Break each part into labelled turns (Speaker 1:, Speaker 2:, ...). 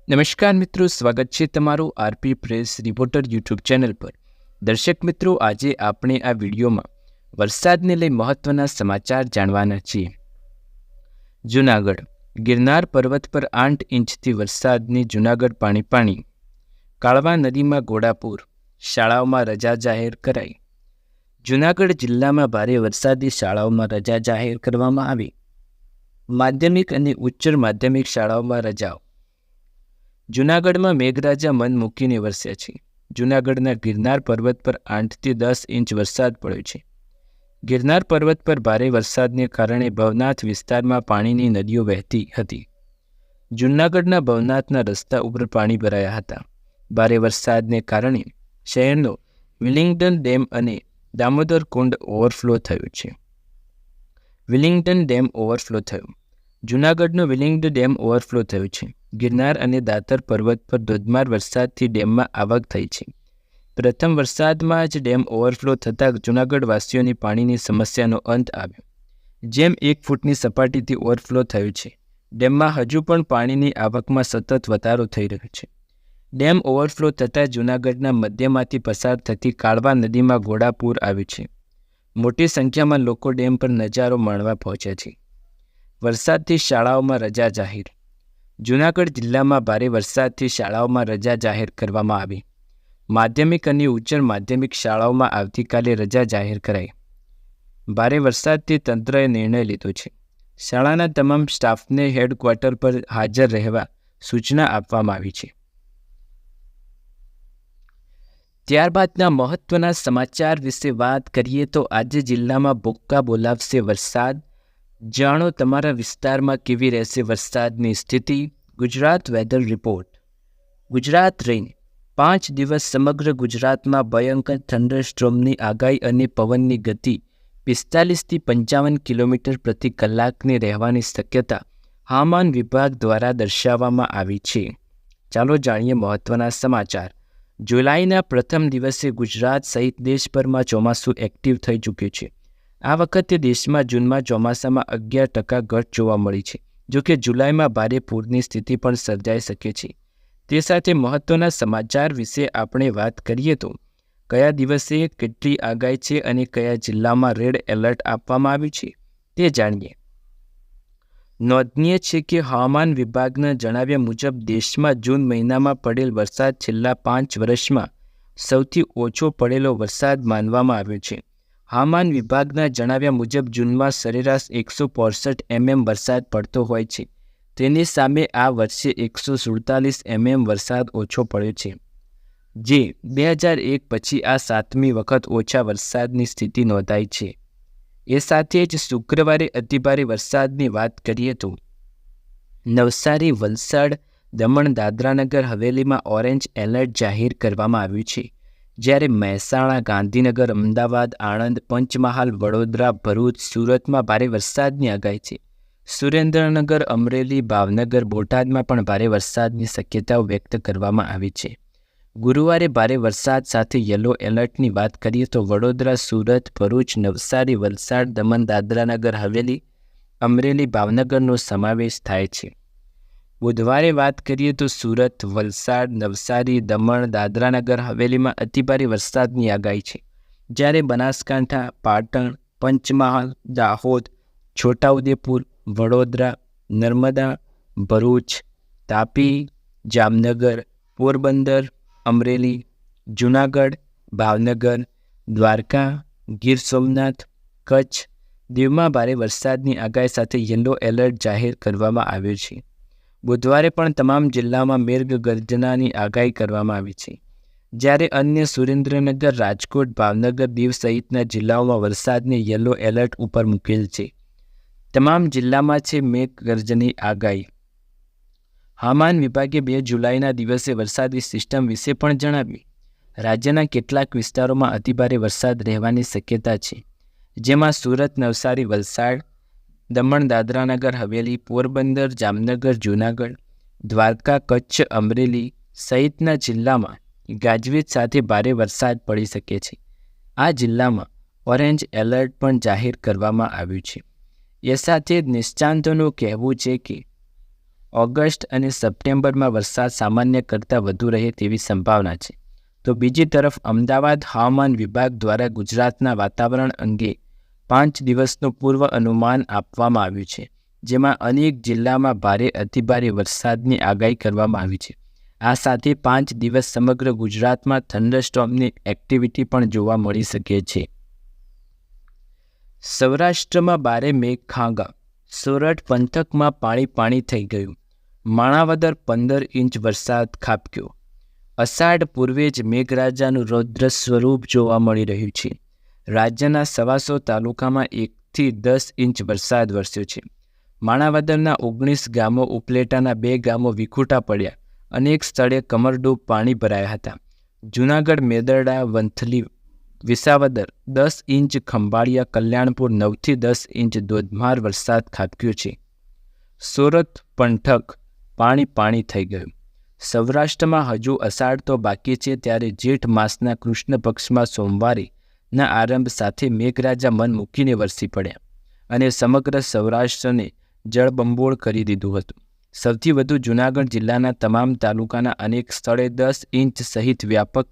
Speaker 1: નમસ્કાર મિત્રો, સ્વાગત છે તમારું RP press reporter YouTube channel પર। દર્શક મિત્રો, આજે આપણે આ વિડીયોમાં વરસાદને લઈ મહત્વના સમાચાર જાણવાના છીએ। જૂનાગઢ ગિરનાર પર્વત પર 8 ઇંચથી વરસાદની જૂનાગઢ પાણી। કાળવા નદીમાં ઘોડાપૂર, શાળાઓમાં રજા જાહેર કરાઈ। જૂનાગઢ જિલ્લામાં ભારે વરસાદથી શાળાઓમાં રજા જાહેર કરવામાં આવી। માધ્યમિક અને ઉચ્ચતર માધ્યમિક શાળાઓમાં રજાઓ। જૂનાગઢમાં મેઘરાજા મન મૂકીને વરસ્યા છે। જૂનાગઢના ગિરનાર પર્વત પર 8 થી 10 ઇંચ વરસાદ પડ્યો છે। ગિરનાર પર્વત પર ભારે વરસાદને કારણે ભવનાથ વિસ્તારમાં પાણીની નદીઓ વહેતી હતી। જૂનાગઢના ભવનાથના રસ્તા ઉપર પાણી ભરાયા હતા। ભારે વરસાદને કારણે શહેરનો વિલિંગ્ટન ડેમ અને દામોદર કુંડ ઓવરફ્લો થયો છે। વિલિંગ્ટન ડેમ ઓવરફ્લો થયો। જૂનાગઢનો વિલિંગ્ટન ડેમ ઓવરફ્લો થયો છે। ગિરનાર અને દાતર પર્વત પર ધોધમાર વરસાદથી ડેમમાં આવક થઈ છે। પ્રથમ વરસાદમાં જ ડેમ ઓવરફ્લો થતાં જૂનાગઢવાસીઓની પાણીની સમસ્યાનો અંત આવ્યો। જેમ 1 ફૂટની સપાટીથી ઓવરફ્લો થયો છે। ડેમમાં હજુ પણ પાણીની આવકમાં સતત વધારો થઈ રહ્યો છે। ડેમ ઓવરફ્લો થતાં જૂનાગઢના મધ્યમાંથી પસાર થતી કાળવા નદીમાં ઘોડાપૂર આવ્યું છે। મોટી સંખ્યામાં લોકો ડેમ પર નજારો માણવા પહોંચ્યા છે। વરસાદથી શાળાઓમાં રજા જાહેર। જૂનાગઢ જિલ્લામાં ભારે વરસાદથી શાળાઓમાં રજા જાહેર કરવામાં આવી। માધ્યમિક અને ઉચ્ચતર માધ્યમિક શાળાઓમાં આવતીકાલે રજા જાહેર કરાઈ। ભારે વરસાદથી તંત્રએ નિર્ણય લીધો છે। શાળાના તમામ સ્ટાફને હેડક્વાર્ટર પર હાજર રહેવા સૂચના આપવામાં આવી છે। ત્યારબાદના મહત્વના સમાચાર વિશે વાત કરીએ તો આજે જિલ્લામાં ભૂક્કા બોલાવશે વરસાદ। જાણો તમારા વિસ્તારમાં કેવી રહેશે વરસાદની સ્થિતિ। Gujarat weather report. Gujarat rain 5 દિવસ સમગ્ર ગુજરાતમાં ભયંકર થંડરસ્ટોર્મની આગાહી અને પવનની ગતિ 45 થી 55 કિલોમીટર પ્રતિ કલાકની રહેવાની શક્યતા હવામાન વિભાગ દ્વારા દર્શાવવામાં આવી છે। ચાલો જાણીએ મહત્વના સમાચાર। જુલાઈના પ્રથમ દિવસે ગુજરાત સહિત દેશભરમાં ચોમાસું એક્ટિવ થઈ ચૂક્યું છે। આ વખતે દેશમાં જૂનમાં ચોમાસામાં 11% ઘટ જોવા મળી છે। જોકે જુલાઈમાં ભારે પૂરની સ્થિતિ પણ સર્જાઈ શકે છે। તે સાથે મહત્વના સમાચાર વિશે આપણે વાત કરીએ તો કયા દિવસે કેટલી આગાહી છે અને કયા જિલ્લામાં રેડ એલર્ટ આપવામાં આવ્યું છે તે જાણીએ। નોંધનીય છે કે હવામાન વિભાગના જણાવ્યા મુજબ દેશમાં જૂન મહિનામાં પડેલ વરસાદ છેલ્લા 5 વર્ષમાં સૌથી ઓછો પડેલો વરસાદ માનવામાં આવ્યો છે। હવામાન વિભાગના જણાવ્યા મુજબ જૂનમાં સરેરાશ 165 mm વરસાદ પડતો હોય છે। તેની સામે આ વર્ષે 147 mm વરસાદ ઓછો પડ્યો છે, જે 2001 પછી આ 7મી વખત ઓછા વરસાદની સ્થિતિ નોંધાઈ છે। એ સાથે જ શુક્રવારે અતિભારે વરસાદની વાત કરીએ તો નવસારી, વલસાડ, દમણ, દાદરાનગર હવેલીમાં ઓરેન્જ એલર્ટ જાહેર કરવામાં આવ્યું છે। જ્યારે મહેસાણા, ગાંધીનગર, અમદાવાદ, આણંદ, પંચમહાલ, વડોદરા, ભરૂચ, સુરતમાં ભારે વરસાદની આગાહી છે। સુરેન્દ્રનગર, અમરેલી, ભાવનગર, બોટાદમાં પણ ભારે વરસાદની શક્યતાઓ વ્યક્ત કરવામાં આવી છે। ગુરુવારે ભારે વરસાદ સાથે યલો એલર્ટની વાત કરીએ તો વડોદરા, સુરત, ભરૂચ, નવસારી, વલસાડ, દમણ, દાદરાનગર હવેલી, અમરેલી, ભાવનગરનો સમાવેશ થાય છે। બુધવારે વાત કરીએ તો સુરત, વલસાડ, નવસારી, દમણ, દાદરાનગર હવેલીમાં અતિભારે વરસાદની આગાહી છે। જ્યારે બનાસકાંઠા, પાટણ, પંચમહાલ, દાહોદ, છોટાઉદેપુર, વડોદરા, નર્મદા, ભરૂચ, તાપી, જામનગર, પોરબંદર, અમરેલી, જૂનાગઢ, ભાવનગર, દ્વારકા, ગીર સોમનાથ, કચ્છ, દીવમાં ભારે વરસાદની આગાહી સાથે યલો એલર્ટ જાહેર કરવામાં આવ્યું છે। બુધવારે પણ તમામ જિલ્લામાં મેઘગર્જનાની આગાહી કરવામાં આવી છે। જ્યારે અન્ય સુરેન્દ્રનગર, રાજકોટ, ભાવનગર, દીવ સહિતના જિલ્લાઓમાં વરસાદને યલો એલર્ટ ઉપર મૂકેલ છે। તમામ જિલ્લામાં છે મેઘગર્જનની આગાહી। હવામાન વિભાગે 2 જુલાઈના દિવસે વરસાદી સિસ્ટમ વિશે પણ જણાવ્યું। રાજ્યના કેટલાક વિસ્તારોમાં અતિભારે વરસાદ રહેવાની શક્યતા છે, જેમાં સુરત, નવસારી, વલસાડ, દમણ, દાદરાનગર હવેલી, પોરબંદર, જામનગર, જૂનાગઢ, દ્વારકા, કચ્છ, અમરેલી સહિતના જિલ્લામાં ગાજવીજ સાથે ભારે વરસાદ પડી શકે છે। આ જિલ્લામાં ઓરેન્જ એલર્ટ પણ જાહેર કરવામાં આવ્યું છે। એ સાથે જ નિષ્ણાતોનું કહેવું છે કે ઓગસ્ટ અને સપ્ટેમ્બરમાં વરસાદ સામાન્ય કરતાં વધુ રહે તેવી સંભાવના છે. તો બીજી તરફ અમદાવાદ હવામાન વિભાગ દ્વારા ગુજરાતના વાતાવરણ અંગે 5 દિવસનું પૂર્વ અનુમાન આપવામાં આવ્યું છે, જેમાં અનેક જિલ્લામાં ભારે અતિભારે વરસાદની આગાહી કરવામાં આવી છે. આ સાથે 5 દિવસ સમગ્ર ગુજરાતમાં થંડરસ્ટોર્મની એક્ટિવિટી પણ જોવા મળી શકે છે. સૌરાષ્ટ્રમાં ભારે મેઘખાંગા, સોરઠ પંથકમાં પાણી થઈ ગયું. માણાવદર 15 ઇંચ વરસાદ ખાબક્યો. અષાઢ પૂર્વે જ મેઘરાજાનું રૌદ્ર સ્વરૂપ જોવા મળી રહ્યું છે. રાજ્યના 125 તાલુકામાં 1 થી 10 ઇંચ વરસાદ વરસ્યો છે. માણાવદરના 19 ગામો ઉપલેટાના 2 ગામો વિખૂટા પડ્યા. અનેક સ્થળે કમરડૂબ પાણી ભરાયા હતા. જૂનાગઢ, મેદરડા, વંથલી, વિસાવદર 10 ઇંચ, ખંભાળિયા, કલ્યાણપુર 9 થી 10 ઇંચ ધોધમાર વરસાદ ખાબક્યો છે. સોરઠ પંથક પાણી થઈ ગયું. સૌરાષ્ટ્રમાં હજુ અષાઢ તો બાકી છે, ત્યારે જેઠ માસના કૃષ્ણ પક્ષમાં સોમવારેના આરંભ સાથે મેઘરાજા મન મૂકીને વરસી પડ્યા અને સમગ્ર સૌરાષ્ટ્રને જળબંબોળ કરી દીધું હતું. સૌથી વધુ જૂનાગઢ જિલ્લાના તમામ તાલુકાના અનેક સ્થળે 10 ઇંચ સહિત વ્યાપક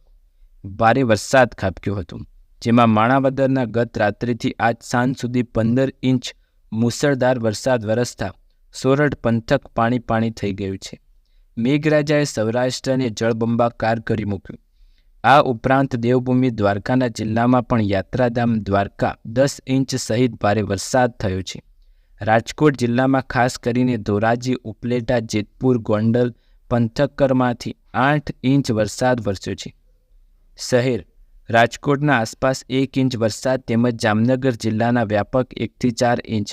Speaker 1: ભારે વરસાદ ખાબક્યો હતો, જેમાં માણાવદરના ગત રાત્રિથી આજ સાંજ સુધી 15 ઇંચ મુસળધાર વરસાદ વરસતા સોરઠ પંથક પાણી થઈ ગયું છે. મેઘરાજાએ સૌરાષ્ટ્રને જળબંબાકાર કરી મૂક્યું. આ ઉપરાંત દેવભૂમિ દ્વારકાના જિલ્લામાં પણ યાત્રાધામ દ્વારકા 10 ઇંચ સહિત ભારે વરસાદ થયો છે. રાજકોટ જિલ્લામાં ખાસ કરીને ધોરાજી, ઉપલેટા, જેતપુર, ગોંડલ પંથકરમાંથી 8 ઇંચ વરસાદ વરસ્યો છે. શહેર રાજકોટના આસપાસ 1 ઇંચ વરસાદ તેમજ જામનગર જિલ્લાના વ્યાપક 1 થી 4 ઇંચ,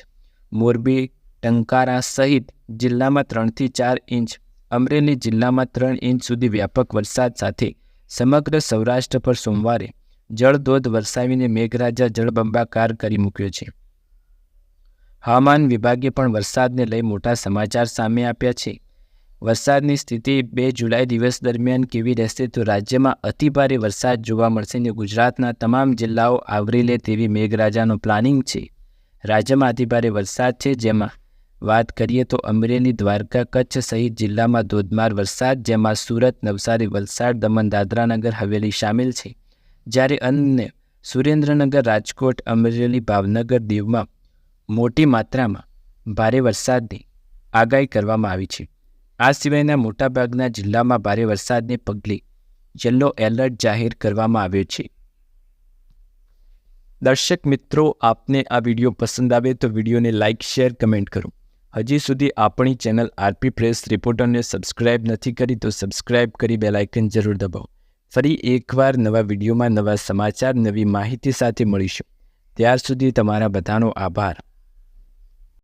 Speaker 1: મોરબી, ટંકારા સહિત જિલ્લામાં 3 થી 4 ઇંચ, અમરેલી જિલ્લામાં 3 ઇંચ સુધી વ્યાપક વરસાદ સાથે સમગ્ર સૌરાષ્ટ્ર પર સોમવારે જળધોધ વરસાવીને મેઘરાજા જળબંબાકાર કરી મૂક્યો છે. હવામાન વિભાગે પણ વરસાદને લઈ મોટા સમાચાર સામે આપ્યા છે. વરસાદની સ્થિતિ 2 જુલાઈ દિવસ દરમિયાન કેવી રહેશે? તો રાજ્યમાં અતિભારે વરસાદ જોવા મળશે અને ગુજરાતના તમામ જિલ્લાઓ આવરી લે તેવી મેઘરાજાનો પ્લાનિંગ છે. રાજ્યમાં અતિભારે વરસાદ છે, જેમાં વાત કરીએ તો અમરેલી, દ્વારકા, કચ્છ સહિત જિલ્લામાં ધોધમાર વરસાદ, જેમાં સુરત, નવસારી, વલસાડ, દમણ, દાદરાનગર હવેલી સામેલ છે. જ્યારે અન્ય સુરેન્દ્રનગર, રાજકોટ, અમરેલી, ભાવનગર, દીવમાં મોટી માત્રામાં ભારે વરસાદની આગાહી કરવામાં આવી છે. આ સિવાયના મોટાભાગના જિલ્લામાં ભારે વરસાદને પગલે યલો એલર્ટ જાહેર કરવામાં આવ્યો છે. દર્શક મિત્રો, આપને આ વિડીયો પસંદ આવે તો વિડીયોને લાઇક, શેર, કમેન્ટ કરો. હજી સુધી આપણી ચેનલ આરપી પ્રેસ રિપોર્ટરને સબસ્ક્રાઇબ નથી કરી તો સબસ્ક્રાઇબ કરી બેલ આઇકન જરૂર દબાવો. ફરી એકવાર નવા વિડીયોમાં નવા સમાચાર, નવી માહિતી સાથે મળીશું. ત્યાર સુધી તમારા બધાનો આભાર.